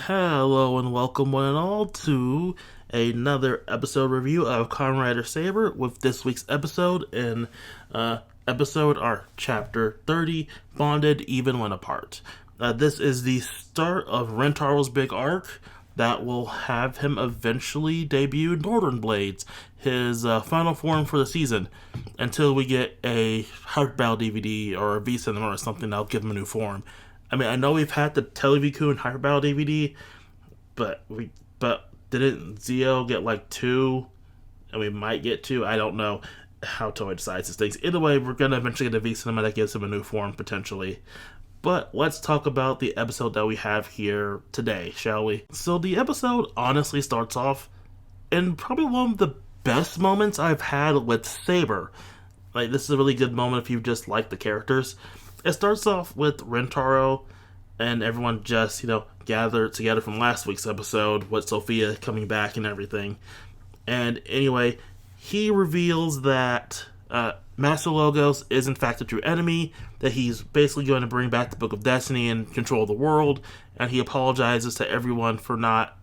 Hello and welcome one and all to another episode review of Kamen Saber with this week's episode in chapter 30, Bonded Even When Apart. This is the start of Rentaro's big arc that will have him eventually debut Northern Blades, his final form for the season, until we get a Heart Battle DVD or a V-Cinema or something that'll give him a new form. I mean, I know we've had the Televiku and Hyper Battle DVD, but didn't Zio get like 2, and we might get 2? I don't know how Toei decides these things. Either way, we're gonna eventually get a V-Cinema that gives him a new form potentially. But let's talk about the episode that we have here today, shall we? So the episode honestly starts off in probably one of the best moments I've had with Saber. Like, this is a really good moment if you just like the characters. It starts off with Rentaro and everyone just, gathered together from last week's episode with Sophia coming back and everything. And anyway, he reveals that Master Logos is in fact a true enemy, that he's basically going to bring back the Book of Destiny and control the world, and he apologizes to everyone for not,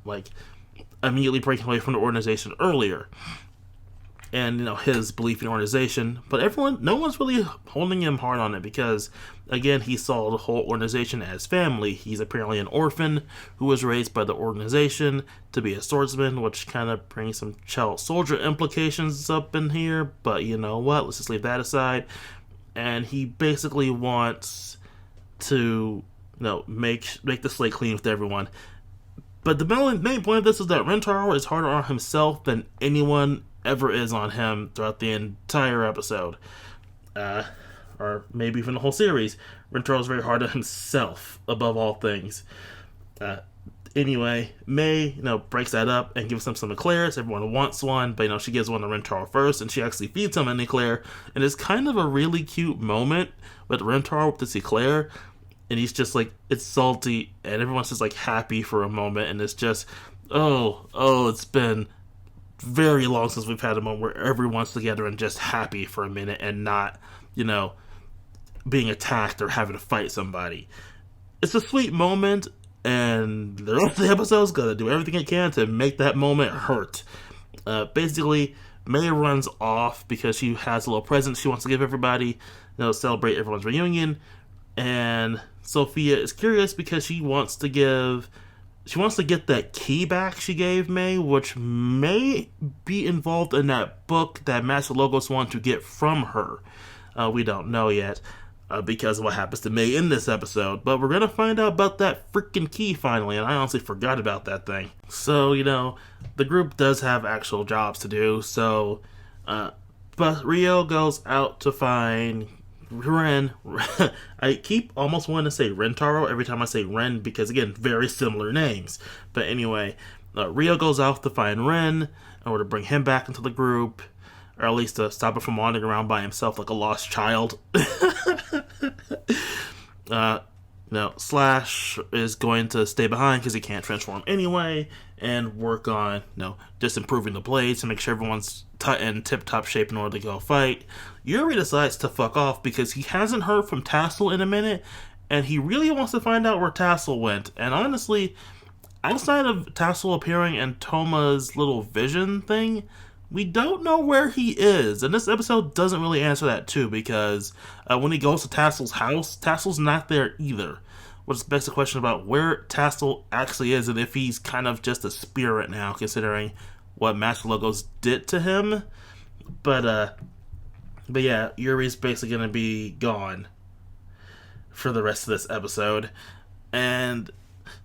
immediately breaking away from the organization earlier. And, his belief in organization. But no one's really holding him hard on it because, again, he saw the whole organization as family. He's apparently an orphan who was raised by the organization to be a swordsman, which kind of brings some child soldier implications up in here. But you know what? Let's just leave that aside. And he basically wants to, make the slate clean with everyone. But the main point of this is that Rentaro is harder on himself than anyone ever is on him throughout the entire episode. Or maybe even the whole series. Rentaro is very hard on himself, above all things. Anyway, May, breaks that up and gives him some eclairs. Everyone wants one, but, she gives one to Rentaro first, and she actually feeds him an eclair. And it's kind of a really cute moment with Rentaro with this eclair. And he's just it's salty, and everyone's just happy for a moment, and it's just, it's been very long since we've had a moment where everyone's together and just happy for a minute and not, being attacked or having to fight somebody. It's a sweet moment, and the rest of the episode's gonna do everything it can to make that moment hurt. Basically, May runs off because she has a little present she wants to give everybody, celebrate everyone's reunion, and Sophia is curious because she wants to get that key back she gave May, which may be involved in that book that Master Logos wanted to get from her. We don't know yet, because of what happens to May in this episode. But we're going to find out about that freaking key finally, and I honestly forgot about that thing. So, the group does have actual jobs to do, so... but Rio goes out to find... Ren. I keep almost wanting to say Rentaro every time I say Ren because, again, very similar names. But anyway, Rio goes out to find Ren in order to bring him back into the group, or at least to stop him from wandering around by himself like a lost child. Slash is going to stay behind because he can't transform anyway, and work on, just improving the blades to make sure everyone's in tip-top shape in order to go fight. Yuri decides to fuck off because he hasn't heard from Tassel in a minute, and he really wants to find out where Tassel went. And honestly, outside of Tassel appearing in Toma's little vision thing, we don't know where he is. And this episode doesn't really answer that too, because when he goes to Tassel's house, Tassel's not there either. Which begs the question about where Tassel actually is, and if he's kind of just a spirit now, considering what Master Logos did to him. But yeah, Yuri's basically going to be gone for the rest of this episode. And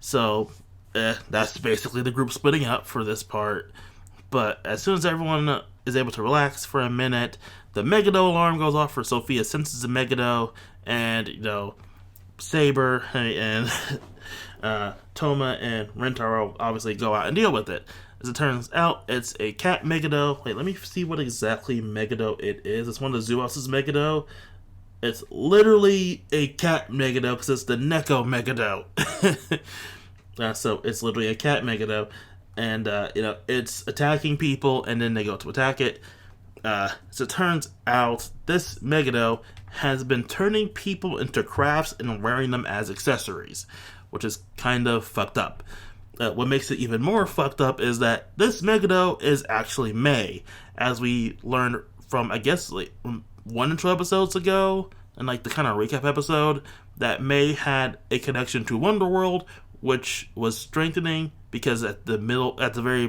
so, that's basically the group splitting up for this part. But as soon as everyone is able to relax for a minute, the Megado alarm goes off for Sophia senses the Megado, and, Saber and Toma and Rentaro obviously go out and deal with it. As it turns out, it's a cat Megado. Wait, let me see what exactly Megado it is. It's one of the Zuos's Megado. It's literally a cat Megado because it's the Neko Megado. So it's literally a cat Megado. And, it's attacking people, and then they go to attack it. So it turns out this Megado has been turning people into crafts and wearing them as accessories, which is kind of fucked up. what makes it even more fucked up is that this Megiddo is actually May, as we learned from, I guess, like 1 or 2 episodes ago, and like the kind of recap episode, that May had a connection to Wonderworld, which was strengthening because at the very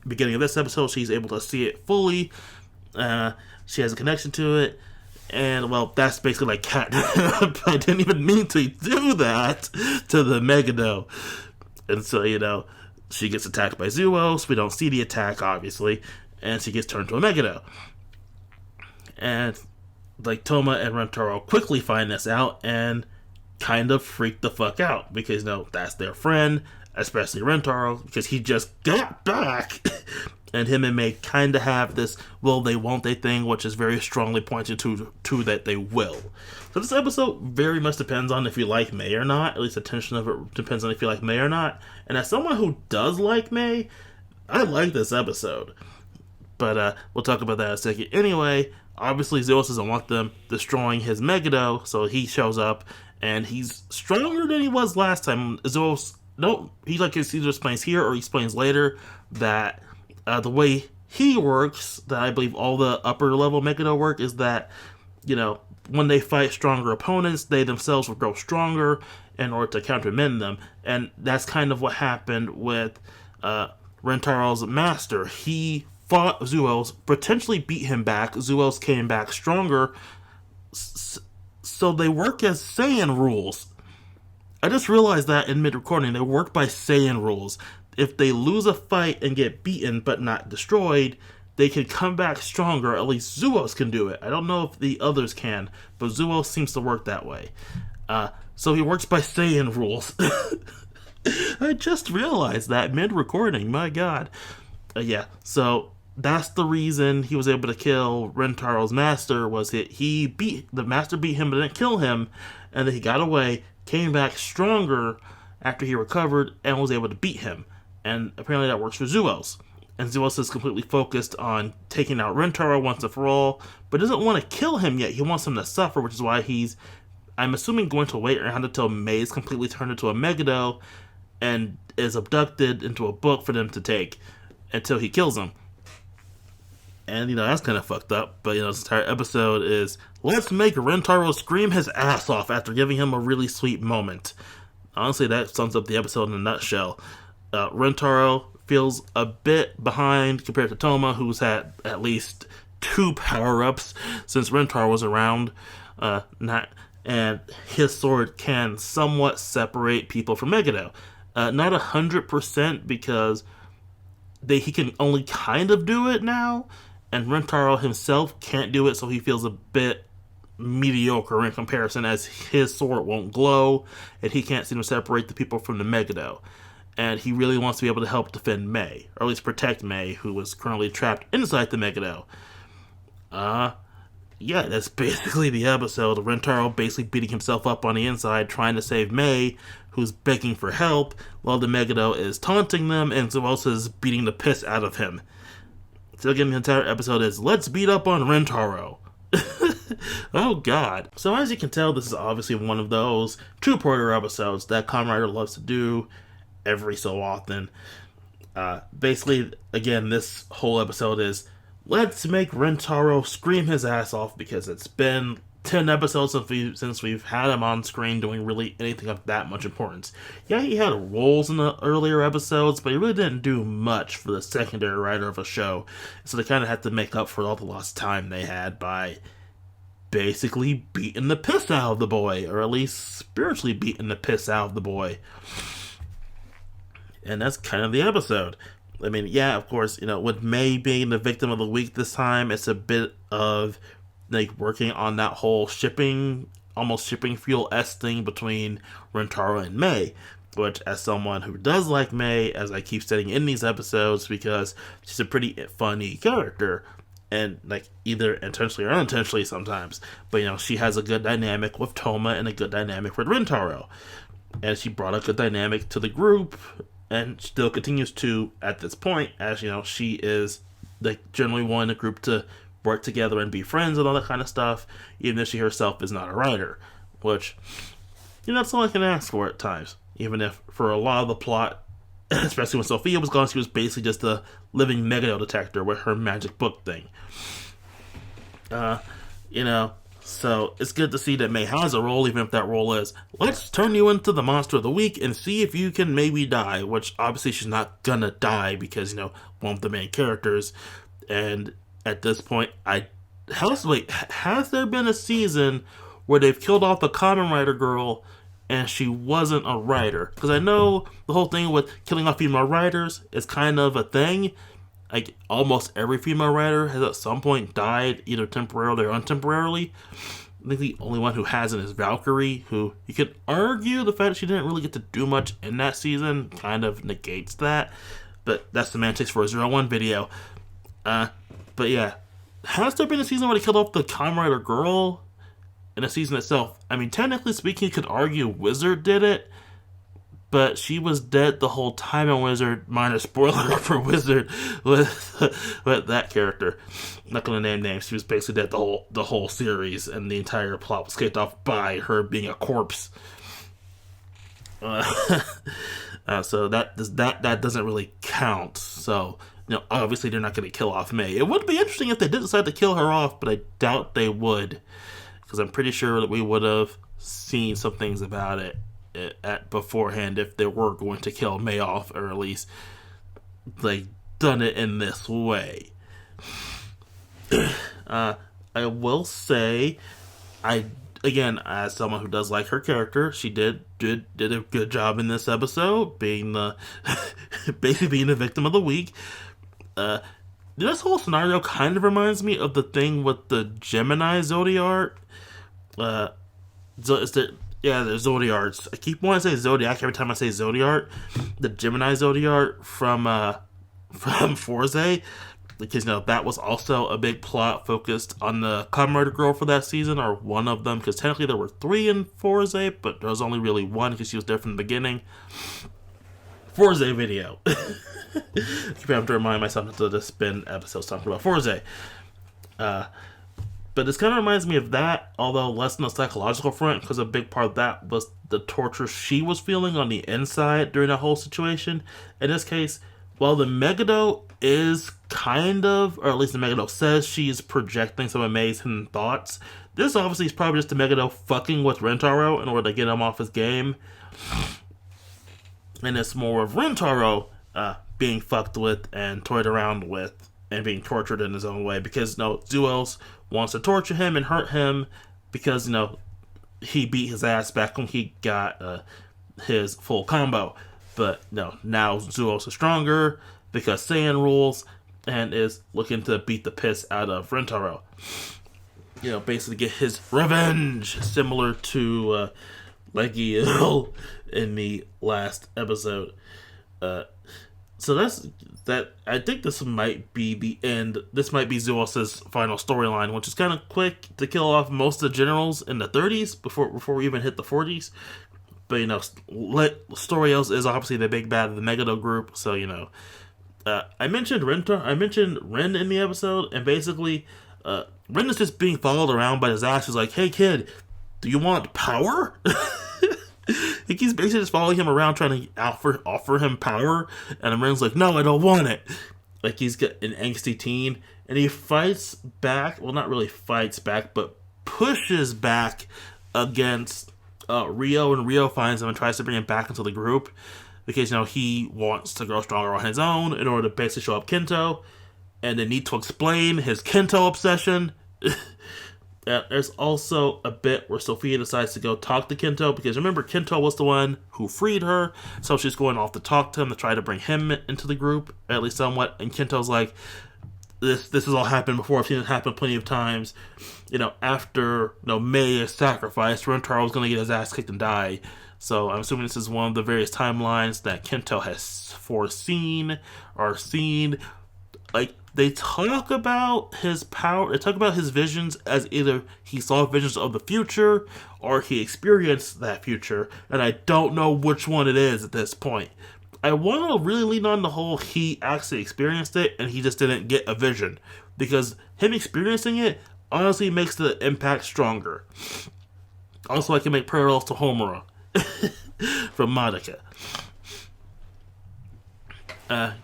beginning of this episode, she's able to see it fully. She has a connection to it, and well, that's basically like catnip. I didn't even mean to do that to the Megiddo. And so, she gets attacked by Zuos. We don't see the attack, obviously. And she gets turned to a Megiddo. And, like, Toma and Rentaro quickly find this out and kind of freak the fuck out. Because, that's their friend, especially Rentaro, because he just got back. And him and May kind of have this will they, won't they thing, which is very strongly pointed to that they will. So this episode very much depends on if you like May or not. At least the tension of it depends on if you like May or not. And as someone who does like May, I like this episode. But we'll talk about that in a second. Anyway, obviously Zeus doesn't want them destroying his Megiddo, so he shows up, and he's stronger than he was last time. Zeus, he either explains here or he explains later that the way he works, that I believe all the upper level Megiddo work, is that, when they fight stronger opponents, they themselves will grow stronger in order to countermand them. And that's kind of what happened with Rentaro's master. He fought Zuos, potentially beat him back. Zuos came back stronger. So they work as Saiyan rules. I just realized that in mid-recording. They work by Saiyan rules. If they lose a fight and get beaten but not destroyed, they can come back stronger. At least Zuos can do it. I don't know if the others can, but Zuos seems to work that way. So he works by Saiyan rules. I just realized that mid-recording. My god. So that's the reason he was able to kill Rentaro's master, was that the master beat him but didn't kill him, and then he got away, came back stronger after he recovered, and was able to beat him. And apparently that works for Zuos. And Zuos is completely focused on taking out Rentaro once and for all, but doesn't want to kill him yet. He wants him to suffer, which is why he's, I'm assuming, going to wait around until May is completely turned into a Megiddo and is abducted into a book for them to take until he kills him. And, that's kind of fucked up. But, this entire episode is, let's make Rentaro scream his ass off after giving him a really sweet moment. Honestly, that sums up the episode in a nutshell. Rentaro feels a bit behind compared to Toma, who's had at least 2 power-ups since Rentaro was around. And his sword can somewhat separate people from Megiddo. Not 100%, because he can only kind of do it now, and Rentaro himself can't do it, so he feels a bit mediocre in comparison, as his sword won't glow, and he can't seem to separate the people from the Megiddo. And he really wants to be able to help defend May, or at least protect May, who is currently trapped inside the Megiddo. That's basically the episode. Rentaro basically beating himself up on the inside, trying to save May, who's begging for help, while the Megiddo is taunting them, and Zuos is beating the piss out of him. So again, the entire episode is, let's beat up on Rentaro. Oh god. So as you can tell, this is obviously one of those two-parter episodes that Kamen Rider loves to do every so often. Basically, again, this whole episode is, let's make Rentaro scream his ass off, because it's been 10 episodes since we've had him on screen doing really anything of that much importance. Yeah, he had roles in the earlier episodes, but he really didn't do much for the secondary writer of a show. So they kind of had to make up for all the lost time they had by basically beating the piss out of the boy, or at least spiritually beating the piss out of the boy. And that's kind of the episode. I mean, yeah, of course, with May being the victim of the week this time, it's a bit of, like, working on that whole almost shipping fuel-esque thing between Rentaro and May. Which, as someone who does like May, as I keep stating in these episodes, because she's a pretty funny character, and, like, either intentionally or unintentionally sometimes. But, she has a good dynamic with Toma and a good dynamic with Rentaro. And she brought a good dynamic to the group, and still continues to at this point, as she is, like, generally one in the group to work together and be friends and all that kind of stuff, even if she herself is not a writer. Which, that's all I can ask for at times. Even if, for a lot of the plot, especially when Sophia was gone, she was basically just a living Megado detector with her magic book thing. You know, so it's good to see that May has a role, even if that role is, let's turn you into the monster of the week and see if you can maybe die, which obviously she's not gonna die because, one of the main characters. And at this point, has there been a season where they've killed off the Kamen Rider girl and she wasn't a writer? Because I know the whole thing with killing off female writers is kind of a thing. Like, almost every female writer has at some point died, either temporarily or untemporarily. I think the only one who hasn't is Valkyrie, who you could argue the fact that she didn't really get to do much in that season kind of negates that. But that's semantics for a 01 video. But yeah, has there been a season where they killed off the Kamen Rider girl in a season itself? I mean, technically speaking, you could argue Wizard did it, but she was dead the whole time in Wizard. Minor spoiler for Wizard with that character. I'm not gonna name names. She was basically dead the whole series, and the entire plot was kicked off by her being a corpse. So that doesn't really count. So obviously they're not going to kill off May. It would be interesting if they did decide to kill her off, but I doubt they would, because I'm pretty sure that we would have seen some things about it at beforehand if they were going to kill May off, or at least like done it in this way. I will say, again, as someone who does like her character, she did a good job in this episode, being basically being the victim of the week. This whole scenario kind of reminds me of the thing with the Gemini Zodiac. The Zodiarts. I keep wanting to say Zodiac every time I say Zodiac. The Gemini Zodiac from Forza, because that was also a big plot focused on the Kamen Rider girl for that season, or one of them, because technically there were 3 in Forza, but there was only really one because she was there from the beginning. Forza video. I keep having to remind myself not to just spend episodes talking about Forza. But this kind of reminds me of that, although less on the psychological front, because a big part of that was the torture she was feeling on the inside during that whole situation. In this case, while the Megado is kind of, or at least the Megado says she's projecting some amazing thoughts, this obviously is probably just the Megado fucking with Rentaro in order to get him off his game. And it's more of Rentaro being fucked with and toyed around with and being tortured in his own way, because Zuos wants to torture him and hurt him because he beat his ass back when he got his full combo. But now Zuos is stronger because Saiyan rules and is looking to beat the piss out of Rentaro. Basically get his revenge, similar to Legiel in the last episode. So that's that. I think this might be the end. This might be Zuos' final storyline, which is kind of quick to kill off most of the generals in the 30s before we even hit the 40s. But Storios is obviously the big bad of the Megado group. So I mentioned Ren in the episode, and basically Ren is just being followed around by his ass. He's like, "Hey kid, do you want power?" He keeps basically just following him around, trying to offer him power, and Ren's like, "No, I don't want it." Like he's got an angsty teen, and he fights back. Well, not really fights back, but pushes back against Rio, and Rio finds him and tries to bring him back into the group because he wants to grow stronger on his own in order to basically show up Kento, and they need to explain his Kento obsession. There's also a bit where Sophia decides to go talk to Kento, because remember, Kento was the one who freed her, so she's going off to talk to him to try to bring him into the group, at least somewhat. And Kento's like, this has all happened before. I've seen it happen plenty of times. After May is sacrificed, Rentaro was going to get his ass kicked and die. So I'm assuming this is one of the various timelines that Kento has foreseen or seen. Like, they talk about his power, they talk about his visions as either he saw visions of the future or he experienced that future, and I don't know which one it is at this point. I want to really lean on the whole he actually experienced it and he just didn't get a vision, because him experiencing it honestly makes the impact stronger. Also, I can make parallels to Homura from Madoka.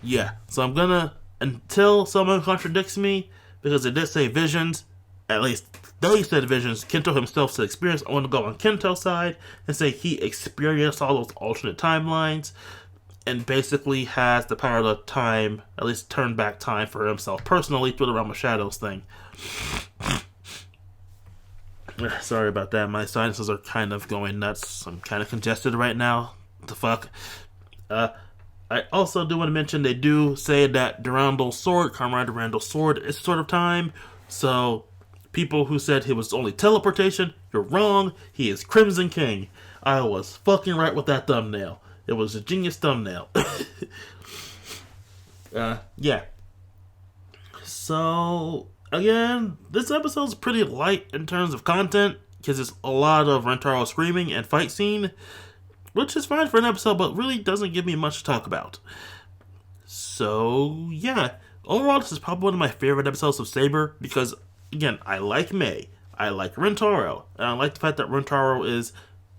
Yeah. So I'm gonna, until someone contradicts me, because it did say visions, at least they said visions, Kento himself said experience, I want to go on Kento's side and say he experienced all those alternate timelines and basically has the power of time, at least turn back time for himself personally through the Realm of Shadows thing. Sorry about that. My sinuses are kind of going nuts. I'm kind of congested right now. What the fuck? Uh, I also do want to mention they do say that Durandal's sword, Comrade Durandal's sword, is sort of time. So, people who said he was only teleportation, you're wrong. He is Crimson King. I was fucking right with that thumbnail. It was a genius thumbnail. Yeah. So, again, this episode's pretty light in terms of content because it's a lot of Rentaro screaming and fight scene, which is fine for an episode, but really doesn't give me much to talk about. So, yeah. Overall, this is probably one of my favorite episodes of Saber because, again, I like May, I like Rentaro, and I like the fact that Rentaro is,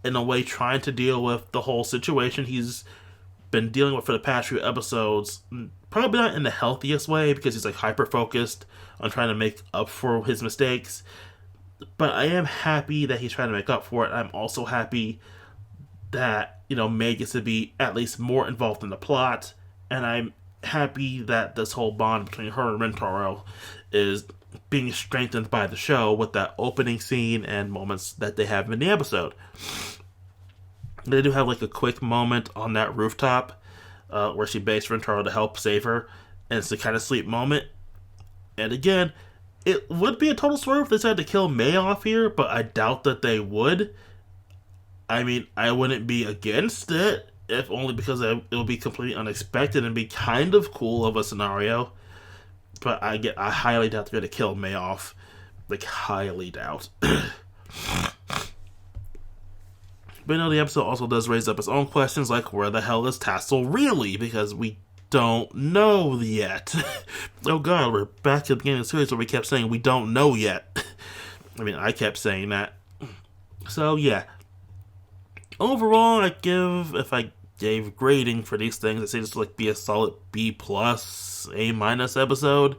in a way, trying to deal with the whole situation he's been dealing with for the past few episodes. Probably not in the healthiest way because he's like hyper focused on trying to make up for his mistakes. But I am happy that he's trying to make up for it. I'm also happy that, May gets to be at least more involved in the plot. And I'm happy that this whole bond between her and Rentaro is being strengthened by the show with that opening scene and moments that they have in the episode. They do have like a quick moment on that rooftop where she begs Rentaro to help save her, and it's a kind of sweet moment. And again, it would be a total swerve if they decided to kill May off here, but I doubt that they would. I mean, I wouldn't be against it, if only because it would be completely unexpected and be kind of cool of a scenario. But I highly doubt they're going to kill May off. Like, highly doubt. But the episode also does raise up its own questions, like where the hell is Tassel really? Because we don't know yet. Oh god, we're back to the beginning of the series where we kept saying we don't know yet. I mean, I kept saying that. So, yeah. Overall, if I gave grading for these things, I'd say this would be a solid B+, A- episode.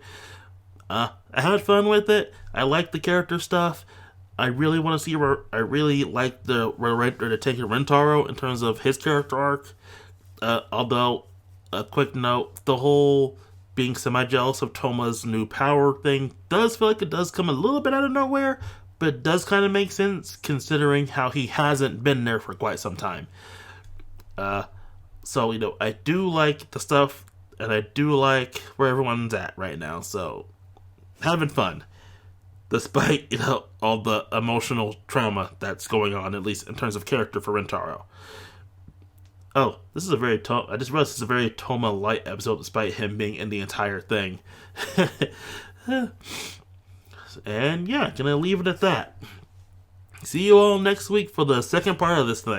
I had fun with it. I liked the character stuff. I really want to see where I really like the writer to take Rentaro in terms of his character arc. Although, a quick note, the whole being semi-jealous of Toma's new power thing does feel like it does come a little bit out of nowhere, but it does kind of make sense considering how he hasn't been there for quite some time. So, I do like the stuff, and I do like where everyone's at right now, so having fun. Despite, all the emotional trauma that's going on, at least in terms of character for Rentaro. Oh, this is I just realized this is a very Toma-light episode despite him being in the entire thing. And yeah, gonna leave it at that. See you all next week for the second part of this thing.